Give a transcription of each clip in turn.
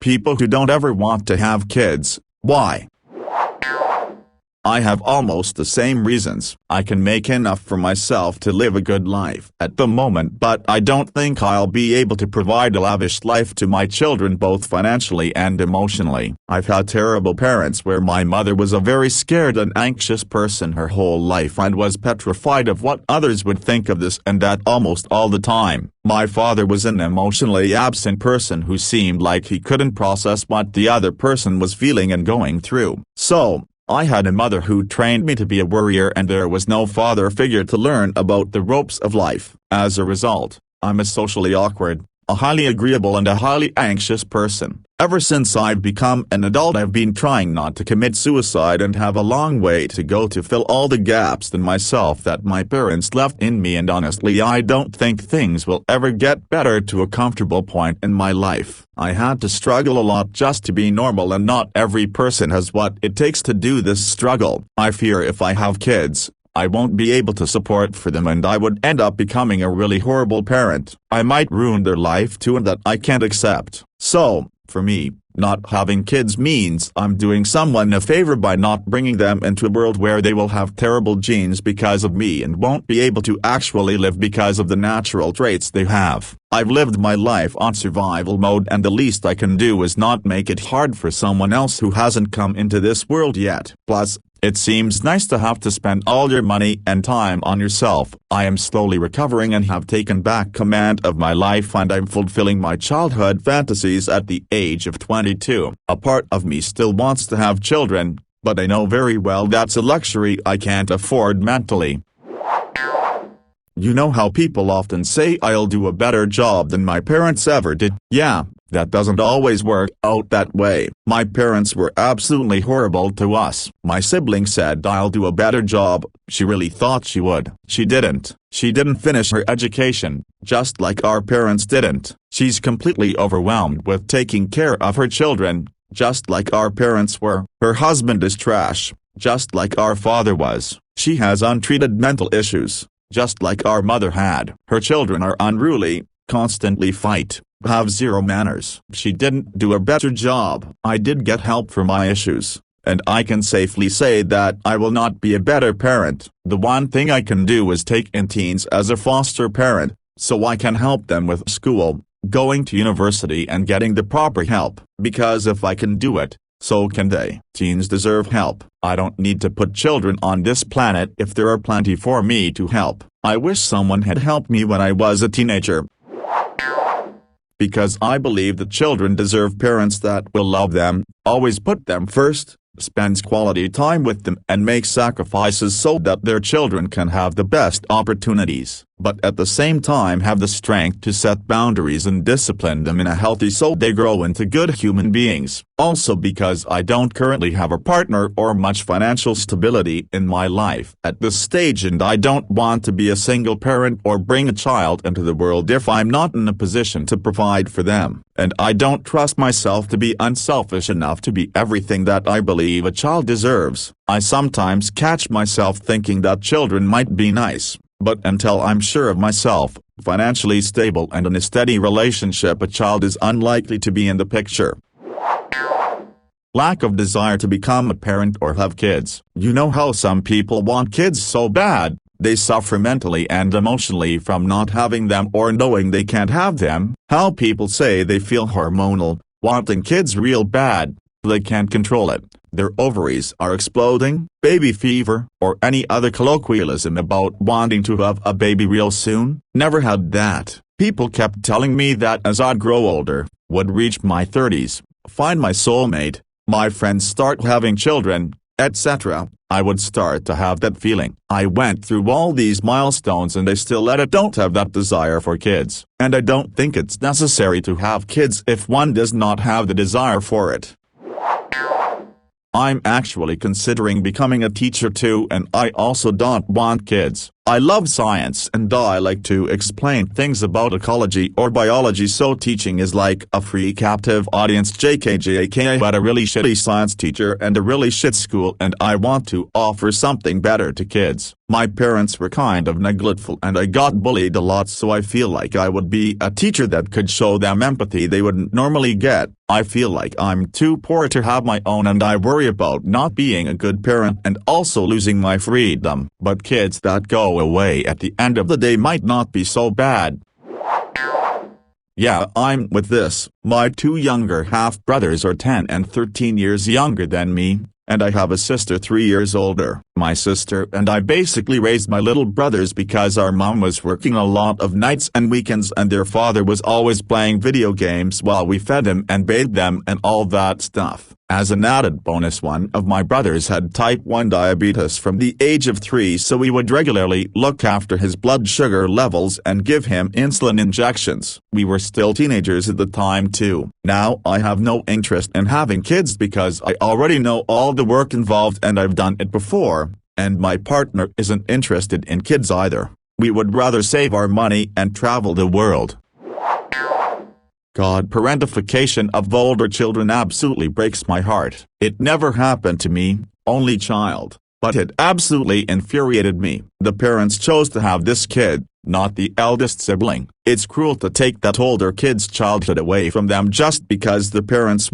people who don't ever want to have kids. Why? I have almost the same reasons. I can make enough for myself to live a good life at the moment, but I don't think I'll be able to provide a lavish life to my children both financially and emotionally. I've had terrible parents where my mother was a very scared and anxious person her whole life and was petrified of what others would think of this and that almost all the time. My father was an emotionally absent person who seemed like he couldn't process what the other person was feeling and going through. So, I had a mother who trained me to be a worrier, and there was no father figure to learn about the ropes of life. As a result, I'm a socially awkward, a highly agreeable and a highly anxious person. Ever since I've become an adult, I've been trying not to commit suicide and have a long way to go to fill all the gaps in myself that my parents left in me, and honestly I don't think things will ever get better to a comfortable point in my life. I had to struggle a lot just to be normal, and not every person has what it takes to do this struggle. I fear if I have kids, I won't be able to support for them and I would end up becoming a really horrible parent. I might ruin their life too, and that I can't accept. So, for me, not having kids means I'm doing someone a favor by not bringing them into a world where they will have terrible genes because of me and won't be able to actually live because of the natural traits they have. I've lived my life on survival mode, and the least I can do is not make it hard for someone else who hasn't come into this world yet. Plus, it seems nice to have to spend all your money and time on yourself. I am slowly recovering and have taken back command of my life, and I'm fulfilling my childhood fantasies at the age of 22. A part of me still wants to have children, but I know very well that's a luxury I can't afford mentally. You know how people often say I'll do a better job than my parents ever did? Yeah, that doesn't always work out that way. My parents were absolutely horrible to us. My sibling said I'll do a better job. She really thought she would. She didn't. She didn't finish her education, just like our parents didn't. She's completely overwhelmed with taking care of her children, just like our parents were. Her husband is trash, just like our father was. She has untreated mental issues, just like our mother had. Her children are unruly, constantly fight, have zero manners. She didn't do a better job. I did get help for my issues, and I can safely say that I will not be a better parent. The one thing I can do is take in teens as a foster parent, so I can help them with school, going to university and getting the proper help. Because if I can do it, so can they. Teens deserve help. I don't need to put children on this planet if there are plenty for me to help. I wish someone had helped me when I was a teenager. Because I believe that children deserve parents that will love them, always put them first, spends quality time with them and makes sacrifices so that their children can have the best opportunities, but at the same time have the strength to set boundaries and discipline them in a healthy so they grow into good human beings. Also, because I don't currently have a partner or much financial stability in my life at this stage, and I don't want to be a single parent or bring a child into the world if I'm not in a position to provide for them, and I don't trust myself to be unselfish enough to be everything that I believe a child deserves. I sometimes catch myself thinking that children might be nice, but until I'm sure of myself, financially stable and in a steady relationship, a child is unlikely to be in the picture. Lack of desire to become a parent or have kids. You know how some people want kids so bad, they suffer mentally and emotionally from not having them or knowing they can't have them. How people say they feel hormonal, wanting kids real bad, they can't control it. Their ovaries are exploding, baby fever, or any other colloquialism about wanting to have a baby real soon. Never had that. People kept telling me that as I'd grow older, would reach my 30s, find my soulmate, my friends start having children, etc., I would start to have that feeling. I went through all these milestones and I still don't have that desire for kids. And I don't think it's necessary to have kids if one does not have the desire for it. I'm actually considering becoming a teacher too, and I also don't want kids. I love science and I like to explain things about ecology or biology, so teaching is like a free captive audience. JKJK, I had a really shitty science teacher and a really shit school, and I want to offer something better to kids. My parents were kind of neglectful and I got bullied a lot, so I feel like I would be a teacher that could show them empathy they wouldn't normally get. I feel like I'm too poor to have my own and I worry about not being a good parent and also losing my freedom. But kids that go away at the end of the day might not be so bad. Yeah, I'm with this. My two younger half-brothers are 10 and 13 years younger than me, and I have a sister 3 years older. My sister and I basically raised my little brothers because our mom was working a lot of nights and weekends and their father was always playing video games while we fed them and bathed them and all that stuff. As an added bonus, one of my brothers had type 1 diabetes from the age of 3, so we would regularly look after his blood sugar levels and give him insulin injections. We were still teenagers at the time too. Now I have no interest in having kids because I already know all the work involved and I've done it before, and my partner isn't interested in kids either. We would rather save our money and travel the world. God, parentification of older children absolutely breaks my heart. It never happened to me, only child, but it absolutely infuriated me. The parents chose to have this kid, not the eldest sibling. It's cruel to take that older kid's childhood away from them just because the parents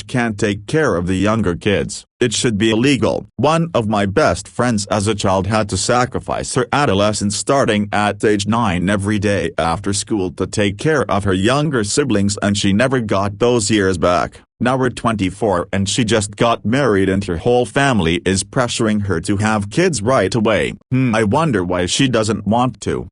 can't take care of the younger kids. It should be illegal. One of my best friends as a child had to sacrifice her adolescence starting at age 9 every day after school to take care of her younger siblings, and she never got those years back. Now we're 24 and she just got married and her whole family is pressuring her to have kids right away. I wonder why she doesn't want to.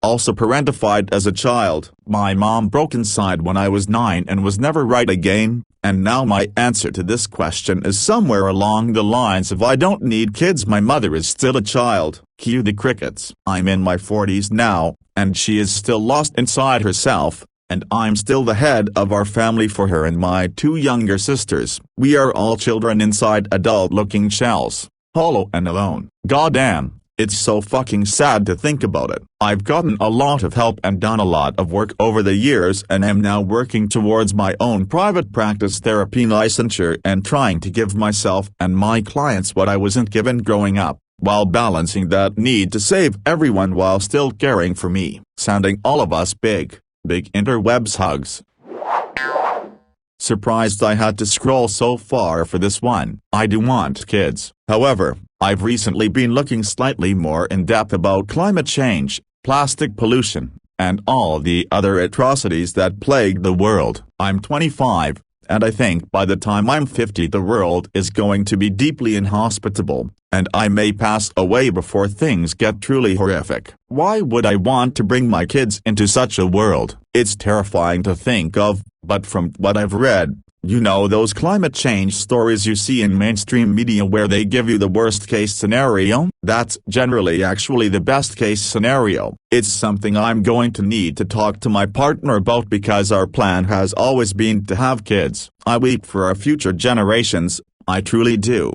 Also parentified as a child. My mom broke inside when I was 9 and was never right again, and now my answer to this question is somewhere along the lines of I don't need kids, my mother is still a child. Cue the crickets. I'm in my 40s now, and she is still lost inside herself, and I'm still the head of our family for her and my two younger sisters. We are all children inside adult-looking shells, hollow and alone. Goddamn. It's so fucking sad to think about it. I've gotten a lot of help and done a lot of work over the years and am now working towards my own private practice therapy licensure and trying to give myself and my clients what I wasn't given growing up, while balancing that need to save everyone while still caring for me. Sending all of us big interwebs hugs. Surprised I had to scroll so far for this one. I do want kids. However, I've recently been looking slightly more in depth about climate change, plastic pollution, and all the other atrocities that plague the world. I'm 25, and I think by the time I'm 50 the world is going to be deeply inhospitable, and I may pass away before things get truly horrific. Why would I want to bring my kids into such a world? It's terrifying to think of, but from what I've read, you know those climate change stories you see in mainstream media where they give you the worst case scenario? That's generally actually the best case scenario. It's something I'm going to need to talk to my partner about because our plan has always been to have kids. I weep for our future generations, I truly do.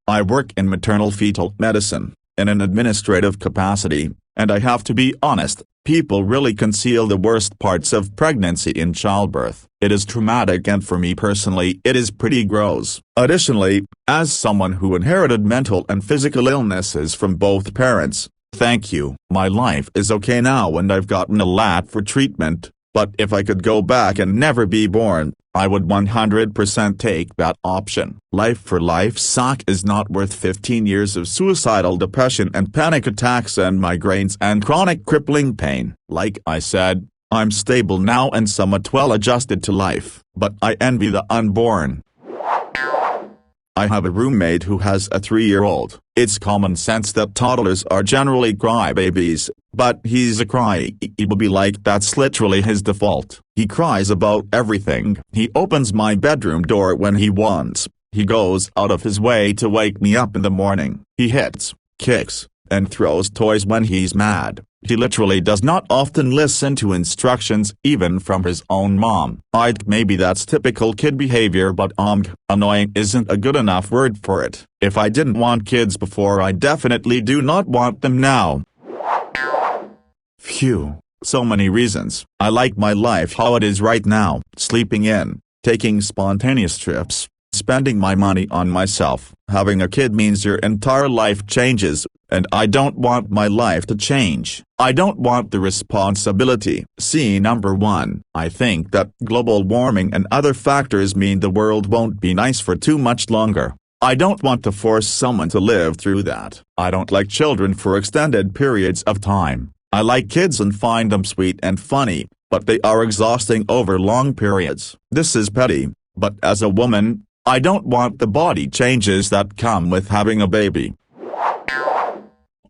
I work in maternal fetal medicine, in an administrative capacity, and I have to be honest, people really conceal the worst parts of pregnancy in childbirth. It is traumatic, and for me personally it is pretty gross. Additionally, as someone who inherited mental and physical illnesses from both parents, thank you. My life is okay now and I've gotten a lot for treatment, but if I could go back and never be born, I would 100% take that option. Life for life's sake is not worth 15 years of suicidal depression and panic attacks and migraines and chronic crippling pain. Like I said, I'm stable now and somewhat well adjusted to life, but I envy the unborn. I have a roommate who has a 3-year-old. It's common sense that toddlers are generally crybabies, but he's a crybaby like that's literally his default. He cries about everything. He opens my bedroom door when he wants. He goes out of his way to wake me up in the morning. He hits, kicks, and throws toys when he's mad. He literally does not often listen to instructions even from his own mom. Maybe that's typical kid behavior, but annoying isn't a good enough word for it. If I didn't want kids before, I definitely do not want them now. Phew. So many reasons. I like my life how it is right now, sleeping in, taking spontaneous trips, spending my money on myself. Having a kid means your entire life changes, and I don't want my life to change. I don't want the responsibility. See, number 1, I think that global warming and other factors mean the world won't be nice for too much longer. I don't want to force someone to live through that. I don't like children for extended periods of time. I like kids and find them sweet and funny, but they are exhausting over long periods. This is petty, but as a woman, I don't want the body changes that come with having a baby.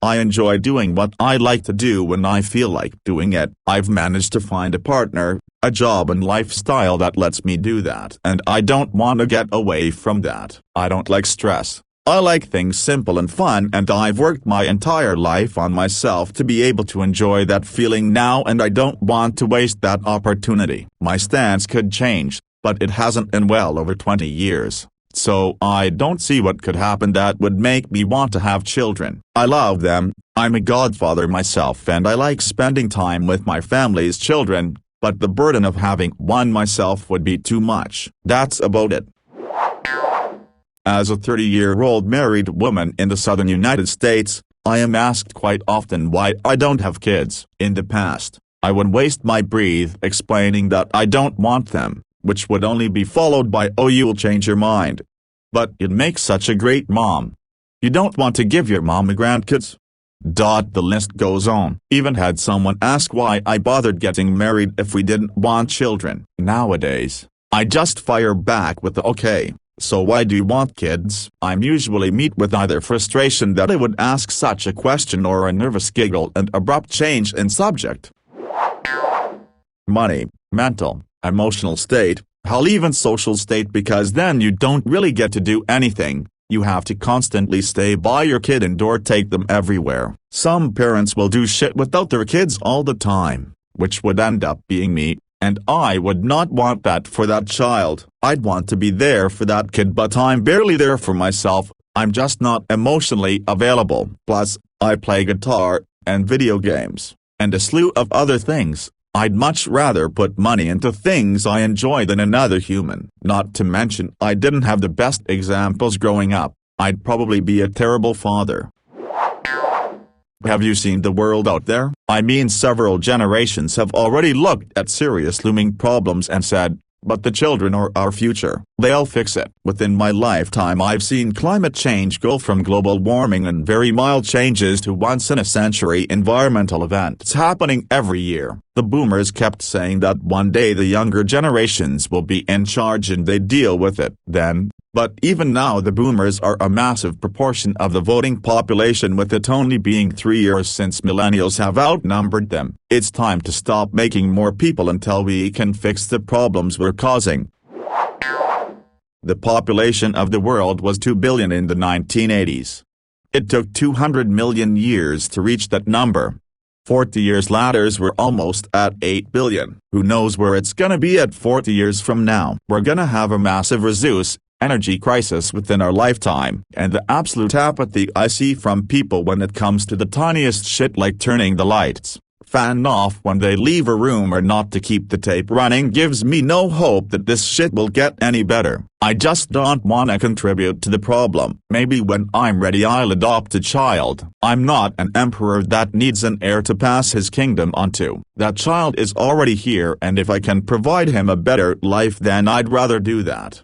I enjoy doing what I like to do when I feel like doing it. I've managed to find a partner, a job and lifestyle that lets me do that, and I don't want to get away from that. I don't like stress. I like things simple and fun, and I've worked my entire life on myself to be able to enjoy that feeling now, and I don't want to waste that opportunity. My stance could change, but it hasn't in well over 20 years. So I don't see what could happen that would make me want to have children. I love them, I'm a godfather myself, and I like spending time with my family's children, but the burden of having one myself would be too much. That's about it. As a 30-year-old married woman in the southern United States, I am asked quite often why I don't have kids. In the past, I would waste my breath explaining that I don't want them, which would only be followed by "oh, you'll change your mind. But you'd make such a great mom. You don't want to give your mom a grandkids?" The list goes on. Even had someone ask why I bothered getting married if we didn't want children. Nowadays, I just fire back with the "okay, so why do you want kids?" I'm usually met with either frustration that I would ask such a question or a nervous giggle and abrupt change in subject. Money, mental, emotional state, hell, even social state, because then you don't really get to do anything. You have to constantly stay by your kid and or take them everywhere. Some parents will do shit without their kids all the time, which would end up being me, and I would not want that for that child. I'd want to be there for that kid, but I'm barely there for myself. I'm just not emotionally available. Plus, I play guitar, and video games, and a slew of other things. I'd much rather put money into things I enjoy than another human. Not to mention, I didn't have the best examples growing up. I'd probably be a terrible father. Have you seen the world out there? I mean, several generations have already looked at serious looming problems and said, but the children are our future. They'll fix it. Within my lifetime, I've seen climate change go from global warming and very mild changes to once-in-a-century environmental events happening every year. The boomers kept saying that one day the younger generations will be in charge and they deal with it then. But even now the boomers are a massive proportion of the voting population, with it only being 3 years since millennials have outnumbered them. It's time to stop making more people until we can fix the problems we're causing. The population of the world was 2 billion in the 1980s. It took 200 million years to reach that number. 40 years later we're almost at 8 billion. Who knows where it's gonna be at 40 years from now? We're gonna have a massive resource energy crisis within our lifetime, and the absolute apathy I see from people when it comes to the tiniest shit like turning the lights, fan off when they leave a room, or not to keep the tape running gives me no hope that this shit will get any better. I just don't wanna contribute to the problem. Maybe when I'm ready I'll adopt a child. I'm not an emperor that needs an heir to pass his kingdom onto. That child is already here, and if I can provide him a better life then I'd rather do that.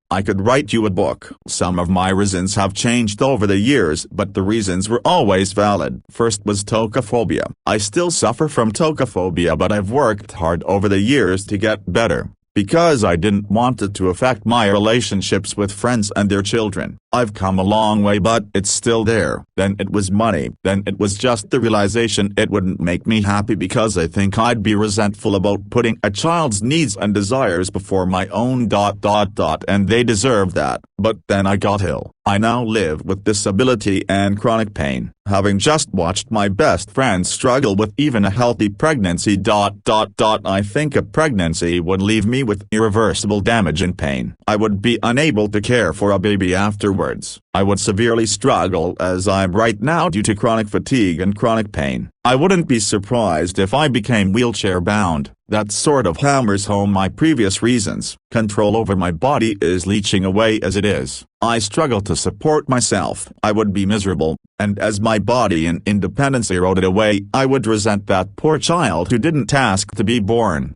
I could write you a book. Some of my reasons have changed over the years, but the reasons were always valid. First was tocophobia. I still suffer from tocophobia, but I've worked hard over the years to get better, because I didn't want it to affect my relationships with friends and their children. I've come a long way, but it's still there. Then it was money. Then it was just the realization it wouldn't make me happy because I think I'd be resentful about putting a child's needs and desires before my own ... and they deserve that. But then I got ill. I now live with disability and chronic pain, having just watched my best friend struggle with even a healthy pregnancy. I think a pregnancy would leave me with irreversible damage and pain. I would be unable to care for a baby afterwards. I would severely struggle as I'm right now due to chronic fatigue and chronic pain. I wouldn't be surprised if I became wheelchair-bound. That sort of hammers home my previous reasons. Control over my body is leeching away as it is. I struggle to support myself. I would be miserable, and as my body and independence eroded away, I would resent that poor child who didn't ask to be born.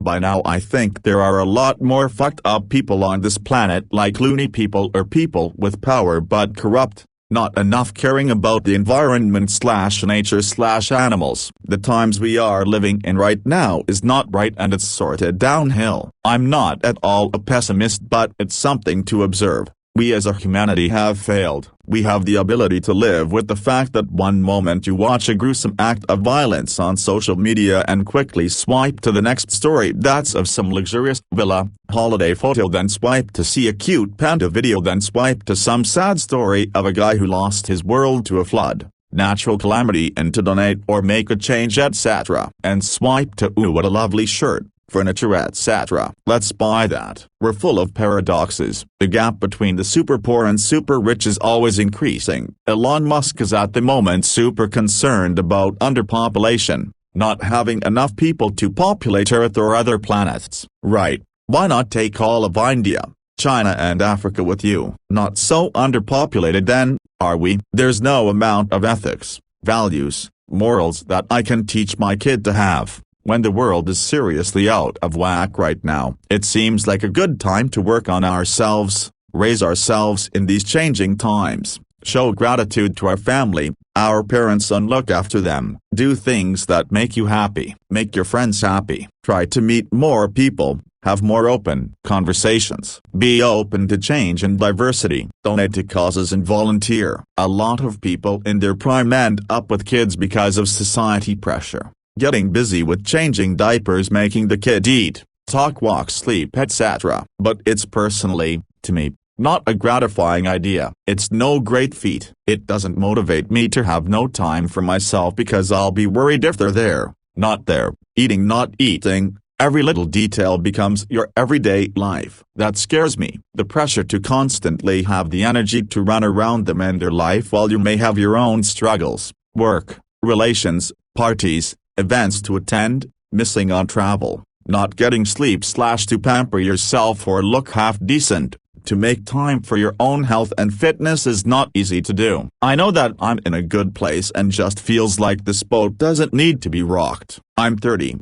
By now I think there are a lot more fucked up people on this planet, like loony people or people with power but corrupt. Not enough caring about the environment/nature/animals. The times we are living in right now is not right, and it's sorted downhill. I'm not at all a pessimist, but it's something to observe. We as a humanity have failed. We have the ability to live with the fact that one moment you watch a gruesome act of violence on social media and quickly swipe to the next story that's of some luxurious villa, holiday photo, then swipe to see a cute panda video, then swipe to some sad story of a guy who lost his world to a flood, natural calamity, and to donate or make a change, etc. And swipe to ooh, what a lovely shirt, furniture, etc. Let's buy that. We're full of paradoxes. The gap between the super poor and super rich is always increasing. Elon Musk is at the moment super concerned about underpopulation, not having enough people to populate Earth or other planets. Right. Why not take all of India, China and Africa with you? Not so underpopulated then, are we? There's no amount of ethics, values, morals that I can teach my kid to have. When the world is seriously out of whack right now, it seems like a good time to work on ourselves, raise ourselves in these changing times, show gratitude to our family, our parents, and look after them. Do things that make you happy. Make your friends happy. Try to meet more people, have more open conversations. Be open to change and diversity. Donate to causes and volunteer. A lot of people in their prime end up with kids because of society pressure. Getting busy with changing diapers, making the kid eat, talk, walk, sleep, etc. But it's personally, to me, not a gratifying idea. It's no great feat. It doesn't motivate me to have no time for myself because I'll be worried if they're there, not there, eating, not eating. Every little detail becomes your everyday life. That scares me. The pressure to constantly have the energy to run around them and their life while you may have your own struggles, work, relations, parties, events to attend, missing on travel, not getting sleep / to pamper yourself or look half decent, to make time for your own health and fitness is not easy to do. I know that I'm in a good place and just feels like this boat doesn't need to be rocked. I'm 30,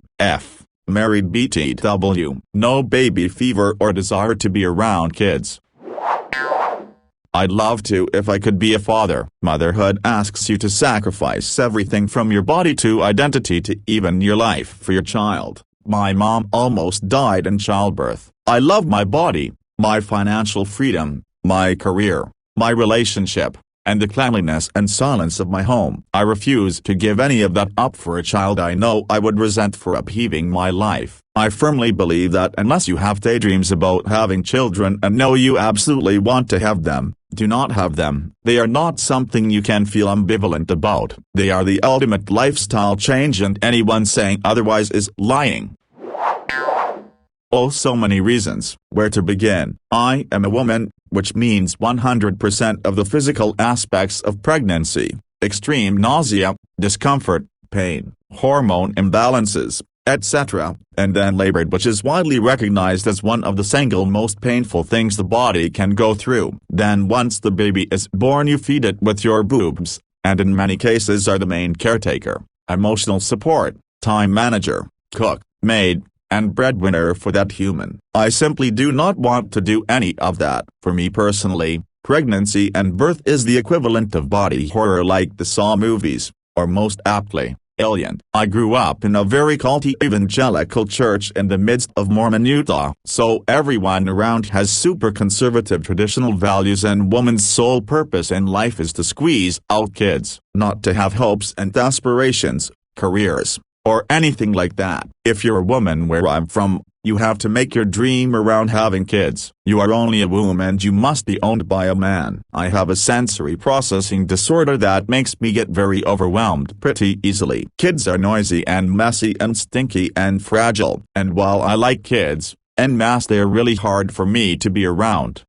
married, BTW, no baby fever or desire to be around kids. I'd love to if I could be a father. Motherhood asks you to sacrifice everything from your body to identity to even your life for your child. My mom almost died in childbirth. I love my body, my financial freedom, my career, my relationship, and the cleanliness and silence of my home. I refuse to give any of that up for a child I know I would resent for upheaving my life. I firmly believe that unless you have daydreams about having children and know you absolutely want to have them, do not have them. They are not something you can feel ambivalent about. They are the ultimate lifestyle change, and anyone saying otherwise is lying. Oh, so many reasons. Where to begin? I am a woman, which means 100% of the physical aspects of pregnancy, extreme nausea, discomfort, pain, hormone imbalances, etc., and then labored, which is widely recognized as one of the single most painful things the body can go through. Then once the baby is born, you feed it with your boobs, and in many cases are the main caretaker, emotional support, time manager, cook, maid, and breadwinner for that human. I simply do not want to do any of that. For me personally, pregnancy and birth is the equivalent of body horror, like the Saw movies, or most aptly, Alien. I grew up in a very culty evangelical church in the midst of Mormon Utah, so everyone around has super conservative traditional values, and woman's sole purpose in life is to squeeze out kids, not to have hopes and aspirations, careers, or anything like that. If you're a woman where I'm from, You have to make your dream around having kids. You are only a woman and you must be owned by a man. I have a sensory processing disorder that makes me get very overwhelmed pretty easily. Kids are noisy and messy and stinky and fragile, and while I like kids, en masse they're really hard for me to be around.